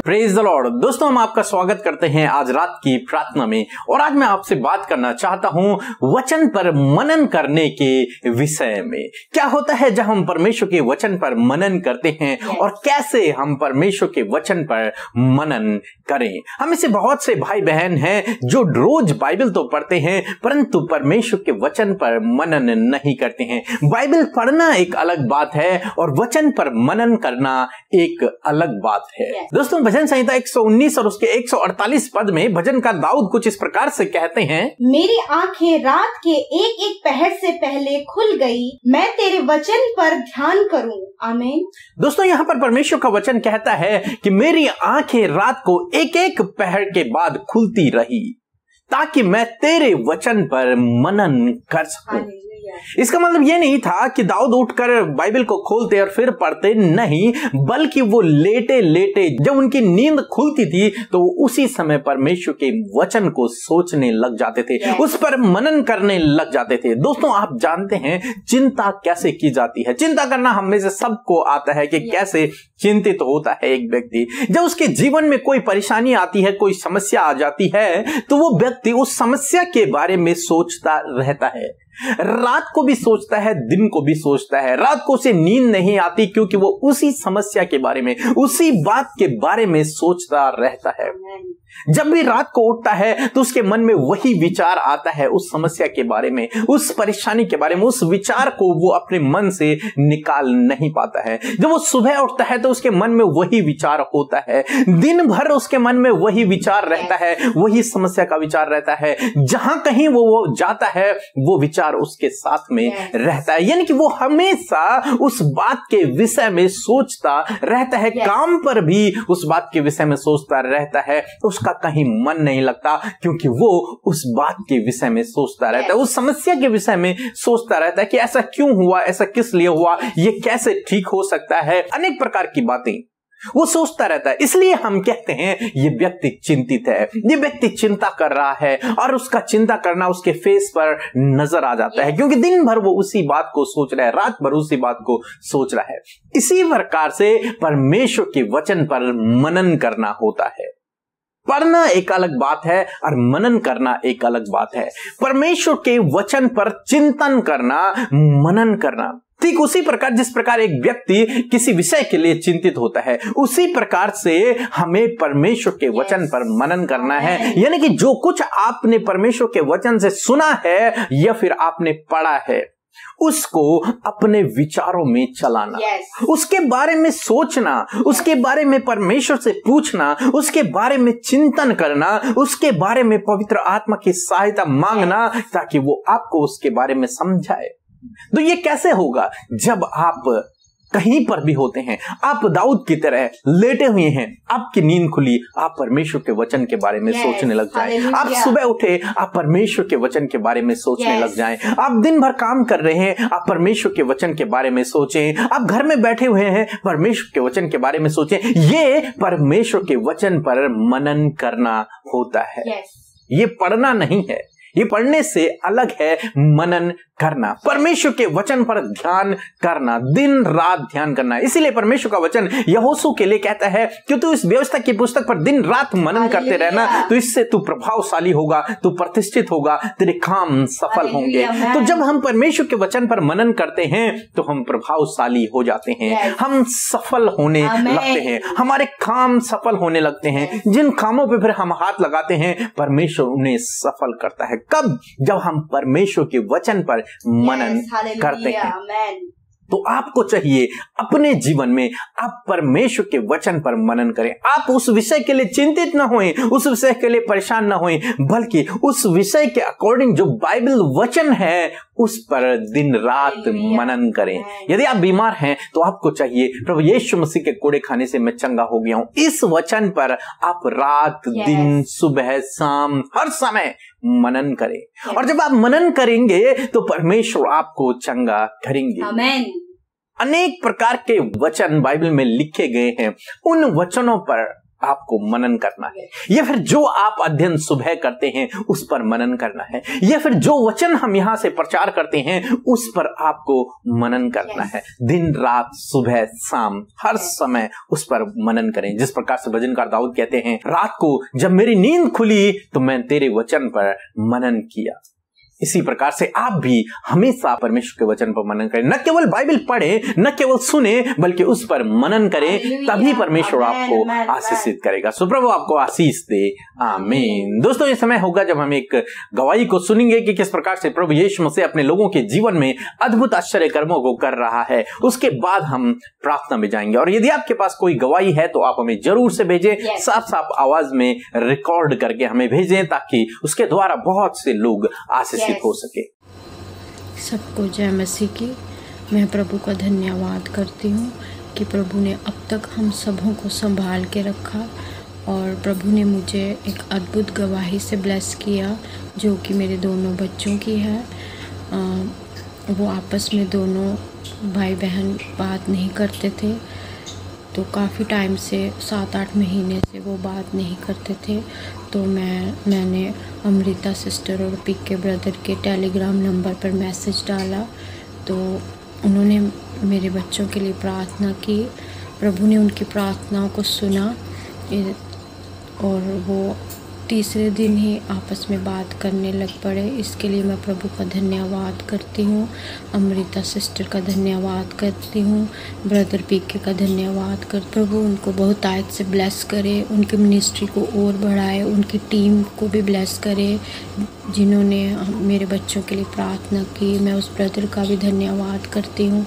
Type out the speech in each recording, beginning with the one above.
Praise the Lord. दोस्तों, हम आपका स्वागत करते हैं आज रात की प्रार्थना में। और आज मैं आपसे बात करना चाहता हूं वचन पर मनन करने के विषय में। क्या होता है जब हम परमेश्वर के वचन पर मनन करते हैं और कैसे हम परमेश्वर के वचन पर मनन करें। हम इसे बहुत से भाई बहन हैं जो रोज बाइबल तो पढ़ते हैं परंतु परमेश्वर के वचन पर मनन नहीं करते हैं। बाइबल पढ़ना एक अलग बात है और वचन पर मनन करना एक अलग बात है। दोस्तों, भजन संहिता 119 और उसके 148 पद में भजन का दाऊद कुछ इस प्रकार से कहते हैं, मेरी आंखें रात के एक एक पहर से पहले खुल गई, मैं तेरे वचन पर ध्यान करूं। आमीन। दोस्तों, यहाँ पर परमेश्वर का वचन कहता है कि मेरी आंखें रात को एक एक पहर के बाद खुलती रही ताकि मैं तेरे वचन पर मनन कर सकूं। इसका मतलब ये नहीं था कि दाऊद उठकर बाइबल को खोलते और फिर पढ़ते, नहीं, बल्कि वो लेटे लेटे जब उनकी नींद खुलती थी तो उसी समय परमेश्वर के वचन को सोचने लग जाते थे, उस पर मनन करने लग जाते थे। दोस्तों, आप जानते हैं चिंता कैसे की जाती है। चिंता करना हम में से सबको आता है कि कैसे चिंतित होता है एक व्यक्ति। जब उसके जीवन में कोई परेशानी आती है, कोई समस्या आ जाती है तो वो व्यक्ति उस समस्या के बारे में सोचता रहता है। रात को भी सोचता है, दिन को भी सोचता है। रात को उसे नींद नहीं आती क्योंकि वो उसी समस्या के बारे में, उसी बात के बारे में सोचता रहता है। जब भी रात को उठता है तो उसके मन में वही विचार आता है, उस समस्या के बारे में, उस परेशानी के बारे में। उस विचार को वो अपने मन से निकाल नहीं पाता है। जब वो सुबह उठता है तो उसके मन में वही विचार होता है। दिन भर उसके मन में वही विचार रहता है, वही समस्या का विचार रहता है। जहां कहीं वो जाता है वो विचार उसके साथ में रहता है। यानी कि वो हमेशा उस बात के विषय में सोचता रहता है। काम पर भी उस बात के विषय में सोचता रहता है। उसका कहीं मन नहीं लगता क्योंकि वो उस बात के विषय में सोचता रहता है, उस समस्या के विषय में सोचता रहता है कि ऐसा क्यों हुआ, ऐसा किस लिए हुआ, ये कैसे ठीक हो सकता है। अनेक प्रकार की बातें वो सोचता रहता है। इसलिए हम कहते हैं ये व्यक्ति चिंतित है, ये व्यक्ति चिंता कर रहा है और उसका चिंता करना उसके फेस पर नजर आ जाता है क्योंकि दिन भर वो उसी बात को सोच रहा है, रात भर उसी बात को सोच रहा है। इसी प्रकार से परमेश्वर के वचन पर मनन करना होता है। पढ़ना एक अलग बात है और मनन करना एक अलग बात है। परमेश्वर के वचन पर चिंतन करना, मनन करना, ठीक उसी प्रकार जिस प्रकार एक व्यक्ति किसी विषय के लिए चिंतित होता है, उसी प्रकार से हमें परमेश्वर के वचन पर मनन करना है। यानी कि जो कुछ आपने परमेश्वर के वचन से सुना है या फिर आपने पढ़ा है उसको अपने विचारों में चलाना, उसके बारे में सोचना, उसके बारे में परमेश्वर से पूछना, उसके बारे में चिंतन करना, उसके बारे में पवित्र आत्मा की सहायता मांगना ताकि वो आपको उसके बारे में समझाए। तो ये कैसे होगा? जब आप कहीं पर भी होते हैं, आप दाऊद की तरह लेटे हुए हैं, आपकी नींद खुली, आप परमेश्वर के वचन के बारे में सोचने लग जाएं। आप सुबह उठे, आप परमेश्वर के वचन के बारे में सोचने लग जाएं। आप दिन भर काम कर रहे हैं, आप परमेश्वर के वचन के बारे में सोचें। आप घर में बैठे हुए हैं, परमेश्वर के वचन के बारे में सोचें। ये परमेश्वर के वचन पर मनन करना होता है। ये पढ़ना नहीं है, ये पढ़ने से अलग है मनन करना, परमेश्वर के वचन पर ध्यान करना, दिन रात ध्यान करना। इसीलिए परमेश्वर का वचन यहोशू के लिए कहता है कि तू इस व्यवस्था की पुस्तक पर दिन रात मनन करते रहना, तो इससे तू प्रभावशाली होगा, तू प्रतिष्ठित होगा, तेरे काम सफल होंगे। तो जब हम परमेश्वर के वचन पर मनन करते हैं तो हम प्रभावशाली हो जाते हैं, हम सफल होने लगते हैं, हमारे काम सफल होने लगते हैं। जिन कामों पर फिर हम हाथ लगाते हैं परमेश्वर उन्हें सफल करता है। कब? जब हम परमेश्वर के वचन पर मनन करते हैं। तो आपको चाहिए अपने जीवन में आप परमेश्वर के वचन पर मनन करें। आप उस विषय के लिए चिंतित ना होएं, उस विषय के लिए परेशान ना होएं, बल्कि उस विषय के अकॉर्डिंग जो बाइबल वचन है उस पर दिन रात मनन करें। यदि आप बीमार हैं तो आपको चाहिए प्रभु यीशु मसीह के कोड़े खाने से मैं चंगा हो गया हूं। इस वचन पर आप रात दिन सुबह शाम हर समय मनन करें। और जब आप मनन करेंगे तो परमेश्वर आपको चंगा करेंगे। आमीन। अनेक प्रकार के वचन बाइबल में लिखे गए हैं। उन वचनों पर आपको मनन करना है, या फिर जो आप अध्ययन सुबह करते हैं उस पर मनन करना है, या फिर जो वचन हम यहां से प्रचार करते हैं उस पर आपको मनन करना है। दिन रात सुबह शाम हर समय उस पर मनन करें। जिस प्रकार से भजनकार दाऊद कहते हैं, रात को जब मेरी नींद खुली तो मैं तेरे वचन पर मनन किया। इसी प्रकार से आप भी हमेशा परमेश्वर के वचन पर मनन करें। न केवल बाइबल पढ़े, न केवल सुने, बल्कि उस पर मनन करें, तभी परमेश्वर आपको आशीषित करेगा। सो प्रभु आपको आशीष दे, आमीन। दोस्तों, ये समय होगा जब हम एक गवाही को सुनेंगे कि किस प्रकार से प्रभु यीशु मसीह अपने लोगों के जीवन में अद्भुत आश्चर्य कर्मों को कर रहा है। उसके बाद हम प्रार्थना में जाएंगे, और यदि आपके पास कोई गवाही है तो आप हमें जरूर से भेजें, साफ साफ आवाज में रिकॉर्ड करके हमें भेजें, ताकि उसके द्वारा बहुत से लोग आशीषित हो सके। सबको जय मसीह की। मैं प्रभु का धन्यवाद करती हूँ कि प्रभु ने अब तक हम सबों को संभाल के रखा, और प्रभु ने मुझे एक अद्भुत गवाही से ब्लेस किया, जो कि मेरे दोनों बच्चों की है। वो आपस में दोनों भाई बहन बात नहीं करते थे, तो काफ़ी टाइम से 7-8 महीने से वो बात नहीं करते थे। तो मैंने अमृता सिस्टर और पीके ब्रदर के टेलीग्राम नंबर पर मैसेज डाला, तो उन्होंने मेरे बच्चों के लिए प्रार्थना की। प्रभु ने उनकी प्रार्थनाओं को सुना, और वो तीसरे दिन ही आपस में बात करने लग पड़े। इसके लिए मैं प्रभु का धन्यवाद करती हूँ, अमृता सिस्टर का धन्यवाद करती हूँ, ब्रदर पीके का धन्यवाद कर। प्रभु उनको बहुत आयत से ब्लेस करे, उनकी मिनिस्ट्री को और बढ़ाए, उनकी टीम को भी ब्लेस करे जिन्होंने मेरे बच्चों के लिए प्रार्थना की। मैं उस ब्रदर का भी धन्यवाद करती हूँ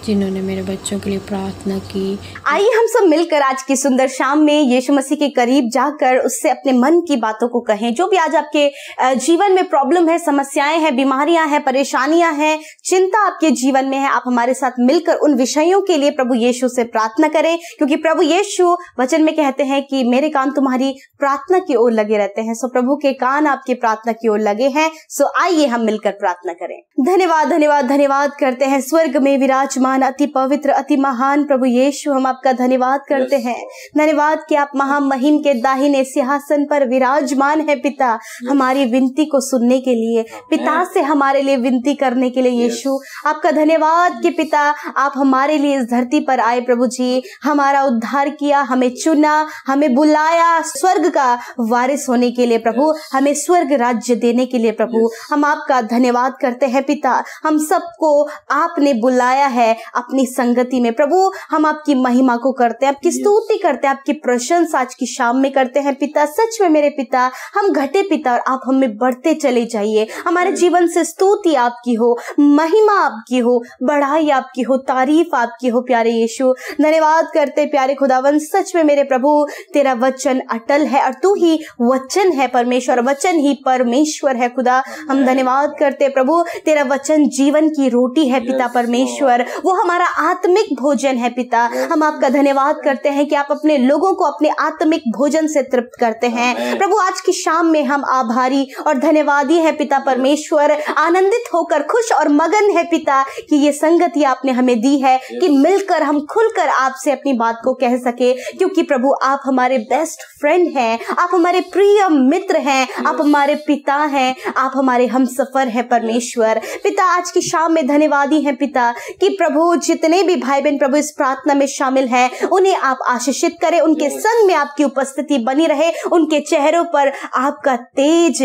जिन्होंने मेरे बच्चों के लिए प्रार्थना की। आइए हम सब मिलकर आज की सुंदर शाम में यीशु मसीह के करीब जाकर उससे अपने मन की बातों को कहें। जो भी आज आपके जीवन में प्रॉब्लम है, समस्याएं हैं, बीमारियां हैं, परेशानियां हैं, चिंता आपके जीवन में है, आप हमारे साथ मिलकर उन विषयों के लिए प्रभु यीशु से प्रार्थना करें, क्योंकि प्रभु यीशु वचन में कहते हैं कि मेरे कान तुम्हारी प्रार्थना की ओर लगे रहते हैं। सो प्रभु के कान आपकी प्रार्थना की ओर लगे हैं। सो आइए हम मिलकर प्रार्थना करें। धन्यवाद धन्यवाद धन्यवाद करते हैं स्वर्ग में विराजमान अति पवित्र अति महान प्रभु यीशु, हम आपका धन्यवाद करते हैं। धन्यवाद कि आप महामहिम के दाहिने सिंहासन पर विराजमान है पिता, हमारी विनती को सुनने के लिए, पिता से हमारे लिए विनती करने के लिए। यीशु आपका धन्यवाद कि पिता आप हमारे लिए इस धरती पर आए। प्रभु जी, हमारा उद्धार किया, हमें चुना, हमें बुलाया स्वर्ग का वारिस होने के लिए। प्रभु हमें स्वर्ग राज्य देने के लिए प्रभु हम आपका धन्यवाद करते हैं पिता। हम सबको आपने बुलाया है अपनी संगति में। प्रभु हम आपकी महिमा को करते हैं, आपकी स्तुति करते हैं, आपकी प्रशंसा आज की शाम में करते हैं पिता। सच में मेरे पिता हम घटे पिता, और आप हमें बढ़ते चले जाइए। हमारे जीवन से स्तुति आपकी हो, महिमा आपकी हो, बढ़ाई आपकी हो, तारीफ आपकी हो। प्यारे यीशु धन्यवाद करते प्यारे खुदावन। सच में मेरे प्रभु तेरा वचन अटल है, और तू ही वचन है परमेश्वर, वचन ही परमेश्वर है खुदा। हम धन्यवाद करते प्रभु, तेरा वचन जीवन की रोटी है पिता परमेश्वर, वो हमारा आत्मिक भोजन है पिता। हम आपका धन्यवाद करते हैं कि आप अपने लोगों को अपने आत्मिक भोजन से तृप्त करते हैं। प्रभु आज की शाम में हम आभारी और धन्यवादी है पिता परमेश्वर, आनंदित होकर खुश और मगन है पिता कि ये संगति आपने हमें दी है कि मिलकर हम खुलकर आपसे अपनी बात को कह सके, क्योंकि प्रभु आप हमारे बेस्ट फ्रेंड हैं, आप हमारे प्रिय मित्र हैं, आप हमारे पिता हैं, आप हमारे हमसफर हैं परमेश्वर। पिता आज की शाम में धन्यवादी हैं पिता कि प्रभु जितने भी भाई बहन प्रभु इस प्रार्थना में शामिल हैं उन्हें आप आशीषित करें, उनके संग में आपकी उपस्थिति बनी रहे, उनके चेहरों पर आपका तेज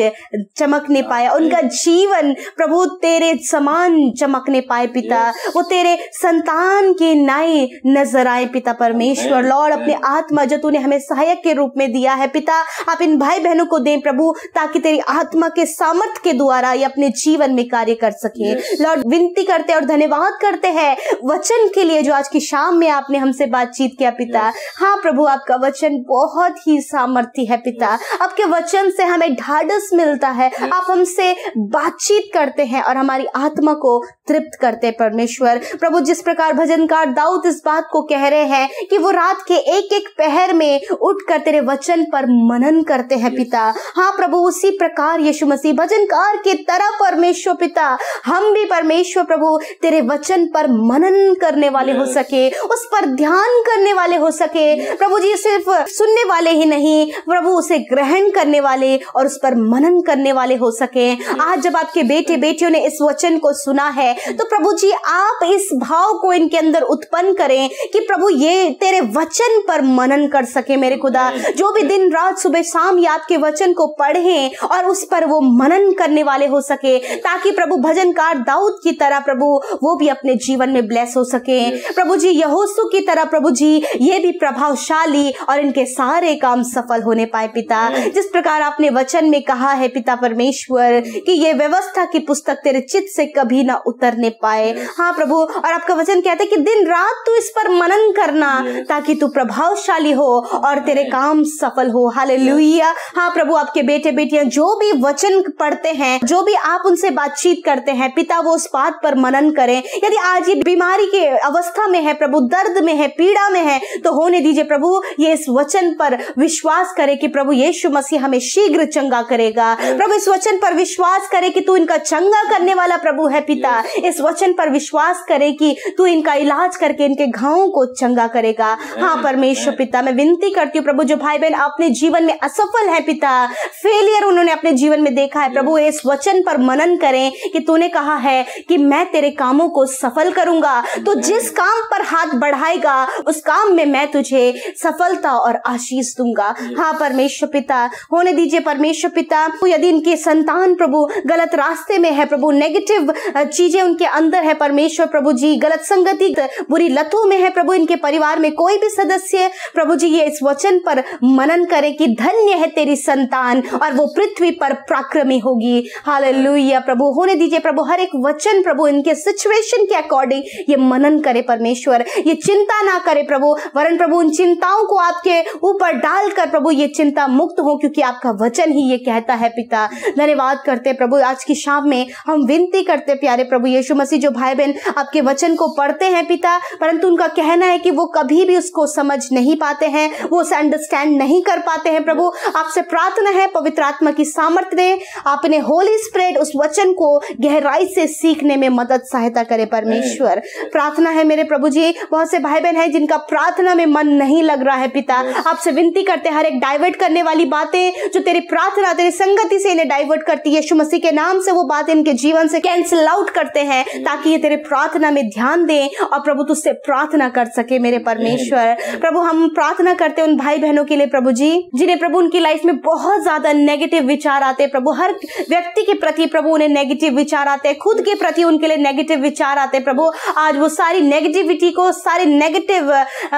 चमकने पाए, उनका जीवन प्रभु तेरे समान चमकने पाए पिता, वो तेरे संतान के नाई नजर आए पिता परमेश्वर। लॉर्ड अपने आत्मा जो तूने हमें सहायक के रूप में दिया है पिता, आप इन भाई बहनों को दें प्रभु, ताकि तेरी आत्मा के सामर्थ्य के द्वारा ये अपने जीवन में कार्य कर सके। लॉर्ड विनती करते और धन्यवाद करते हैं वचन के लिए जो आज की शाम में आपने हमसे बातचीत किया पिता। हाँ प्रभु आपका वचन बहुत ही सामर्थ्य है पिता, आपके वचन से हमें ढाढ़स मिलता है, आप हमसे बातचीत करते हैं और हमारी आत्मा को तृप्त करते हैं परमेश्वर। प्रभु जिस प्रकार भजनकार दाऊद इस बात को कह रहे हैं कि वो रात के एक एक पहर में उठकर तेरे वचन पर मनन करते हैं पिता, हाँ प्रभु उसी प्रकार यीशु मसीह, भजनकार की तरह परमेश्वर पिता हम भी परमेश्वर प्रभु तेरे वचन पर मनन करने वाले हो सके, उस पर ध्यान करने वाले हो सके प्रभु जी। सिर्फ सुनने वाले ही नहीं प्रभु, उसे ग्रहण करने वाले और उस पर मनन करने वाले हो सके। आज जब आपके बेटे बेटियों ने इस वचन को सुना है तो प्रभु जी आप इस भाव को इनके अंदर उत्पन्न करें कि प्रभु ये तेरे वचन पर मनन कर सके मेरे खुदा। जो भी दिन रात सुबह शाम याद के वचन को पढ़ें और उस पर वो मनन करने वाले हो सके, ताकि प्रभु भजनकार दाऊद की तरह प्रभु वो भी अपने जीवन में ब्लेस हो सके। प्रभु जी यहोशू की तरह प्रभु जी ये भी प्रभावशाली और इनके सारे काम सफल होने पाए पिता। जिस प्रकार आपने वचन में कहा है पिता परमेश्वर कि ये व्यवस्था की पुस्तक तेरे चित्त से कभी ना उतरने पाए। हाँ प्रभु, और आपका वचन कहता है कि दिन रात तू इस पर मनन करना ताकि तू प्रभावशाली हो और तेरे काम सफल हो। हालेलुया। हाँ प्रभु, आपके बेटे बेटियां जो भी वचन पढ़ते हैं, जो भी आप उनसे बातचीत करते हैं पिता, वो उस बात पर मनन करें। यदि आज ये बीमारी के अवस्था में है प्रभु, दर्द में है, पीड़ा में है, तो होने दीजिए प्रभु, ये इस वचन पर विश्वास करे कि प्रभु यीशु मसीह हमें शीघ्र चंगा करेगा। प्रभु इस वचन पर विश्वास करे कि तू इनका चंगा करने वाला प्रभु है पिता। इस वचन पर विश्वास करे कि तू इनका इलाज करके इनके घावों को चंगा करेगा। हाँ परमेश्वर पिता, मैं विनती करती हूँ प्रभु, जो भाई बहन अपने जीवन में असफल है पिता, फेलियर उन्होंने अपने जीवन में देखा है प्रभु, इस वचन पर मनन करें कि तूने कहा है कि मैं तेरे कामों को सफल करूंगा। तो जिस काम पर हाथ बढ़ाएगा उस काम में मैं तुझे सफलता और आशीष दूंगा। हाँ परमेश्वर पिता, होने दीजिए परमेश्वर पिता, यदि इनके संतान प्रभु गलत रास्ते में है प्रभु, नेगेटिव चीजें उनके अंदर है परमेश्वर प्रभु जी, गलत संगति बुरी लतों में है प्रभु, इनके परिवार में कोई भी सदस्य प्रभु जी ये इस वचन पर मनन करे कि धन्य है तेरी संतान और वो पृथ्वी पर पराक्रमी होगी। हालेलुया प्रभु, होने दीजिए प्रभु, हर एक वचन प्रभु इनके सिचुएशन के अकॉर्डिंग ये मनन करे परमेश्वर, ये चिंता ना करे प्रभु, वरन प्रभु उन चिंताओं को आपके ऊपर डालकर प्रभु ये चिंता मुक्त हो, क्योंकि आपका वचन ही ये कहता है पिता। धन्यवाद करते प्रभु, आज की शाम में हम विनती करते प्यारे प्रभु यीशु मसीह, जो भाई बहन आपके वचन को पढ़ते हैं पिता, परंतु उनका कहना है कि वो कभी भी उसको समझ नहीं पाते हैं, वो उसे अंडरस्टैंड नहीं कर पाते हैं प्रभु, आपसे प्रार्थना है पवित्र आत्मा की सामर्थ्य में आपने होली स्पिरिट उस वचन को गहराई से सीखने में मदद सहायता करे परमेश्वर। प्रार्थना है मेरे प्रभु जी, बहुत से भाई बहन हैं जिनका प्रार्थना में मन नहीं लग रहा है पिता, आपसे विनती करते हर एक डाइवर्ट करने वाली बातें जो तेरी प्रार्थना तेरी संगति से इन्हें डाइवर्ट करती है, यीशु मसीह के नाम से वो बातें इनके जीवन से कैंसिल आउट करते हैं, ताकि ये तेरे प्रार्थना में ध्यान दें और प्रभु तुझसे प्रार्थना कर सके मेरे परमेश्वर। प्रभु हम प्रार्थना करते उन भाई बहनों के लिए प्रभु जी, जिन्हें प्रभु उनकी लाइफ में बहुत ज्यादा नेगेटिव विचार आते हैं प्रभु, हर व्यक्ति के प्रति प्रभु उन्हें नेगेटिव विचार आते हैं, खुद के प्रति उनके लिए नेगेटिव विचार आते हैं प्रभु। आज वो सारी नेगेटिविटी को, सारी नेगेटिव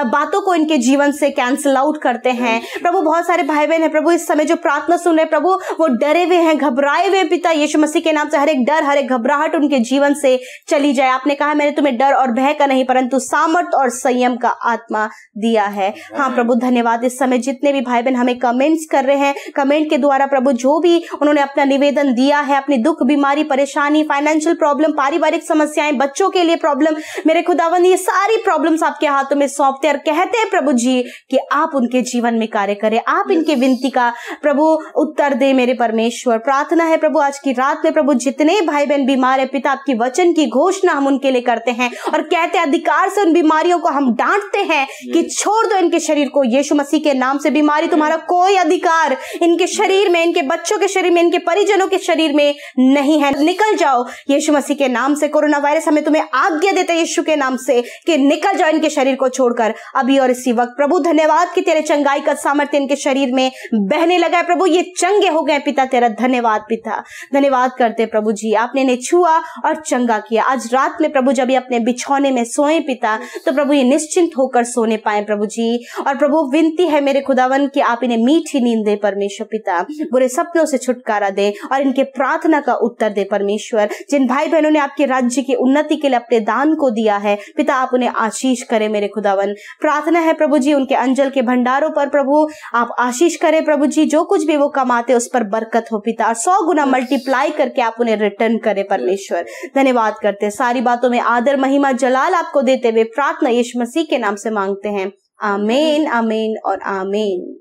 बातों को इनके जीवन से कैंसिल आउट करते हैं प्रभु। बहुत सारे भाई बहन है प्रभु इस समय जो प्रार्थना सुन रहे प्रभु, वो डरे हुए हैं, घबराए हुए पिता, यीशु मसीह के नाम से हर एक डर, हर एक घबराहट उनके जीवन से चली जाए। आपने कहा मैंने तुम्हें डर और भय का नहीं परंतु सामर्थ और संयम का आत्मा दिया है। हाँ प्रभु धन्यवाद, इस समय जितने भी भाई बहन हमें कमेंट्स कर रहे हैं, कमेंट के द्वारा प्रभु जो भी उन्होंने अपना निवेदन दिया है, अपनी दुख बीमारी परेशानी फाइनेंशियल प्रॉब्लम, पारिवारिक समस्याएं, बच्चों के लिए प्रॉब्लम, मेरे खुदावंद ये सारी प्रॉब्लम्स आपके हाथों में सौंपते और कहते हैं प्रभु जी कि आप उनके जीवन में कार्य करें, आप इनके विनती का प्रभु उत्तर दे मेरे परमेश्वर। प्रार्थना है प्रभु आज की रात में प्रभु जितने भाई बहन बीमार है पिता, आपकी वचन की घोषणा हम उनके लिए करते हैं और कहते हैं अधिकार से उन बीमारियों को हम डांटते हैं कि छोड़ दो इनके शरीर को, यीशु मसीह के नाम से बीमारी तुम्हारा कोई अधिकार इनके शरीर में, इनके बच्चों के शरीर में, इनके परिजनों के शरीर में नहीं है, निकल जाओ यीशु मसीह के नाम से। कोरोना वायरस हमें तुम्हें आज्ञा देते यीशु के नाम से कि निकल जाओ इनके शरीर को छोड़कर अभी और इसी वक्त। प्रभु धन्यवाद कि तेरे चंगाई का सामर्थ्य इनके शरीर में बहने लगा है प्रभु, ये चंगे हो गए पिता, तेरा धन्यवाद पिता, धन्यवाद करते प्रभु जी, आपने इन्हें छुआ और चंगा किया। आज रात में प्रभु जब ये अपने बिछौने में सोए पिता, तो प्रभु ये निश्चिंत होकर सोने पाए प्रभु जी। और प्रभु विनती है मेरे खुदावन कि आप इन्हें मीठी नींद दे परमेश्वर पिता, बुरे सपनों से छुटकारा दे और इनके प्रार्थना का उत्तर दे परमेश्वर। जिन भाई बहनों ने आपके राज्य की उन्नति के लिए अपने दान को दिया है पिता, आप उन्हें आशीष करें मेरे खुदावन। प्रार्थना है प्रभु जी उनके अंजल के भंडारों पर प्रभु आप आशीष करें प्रभु जी, जो कुछ भी वो कमाते उस पर बरकत हो पिता, और 100 गुना मल्टीप्लाई करके आप उन्हें रिटर्न करें परमेश्वर। धन्यवाद करते, सारी बातों में आदर महिमा जलाल आपको देते हुए प्रार्थना यीशु मसीह के नाम से मांगते हैं, आमीन आमीन और आमीन।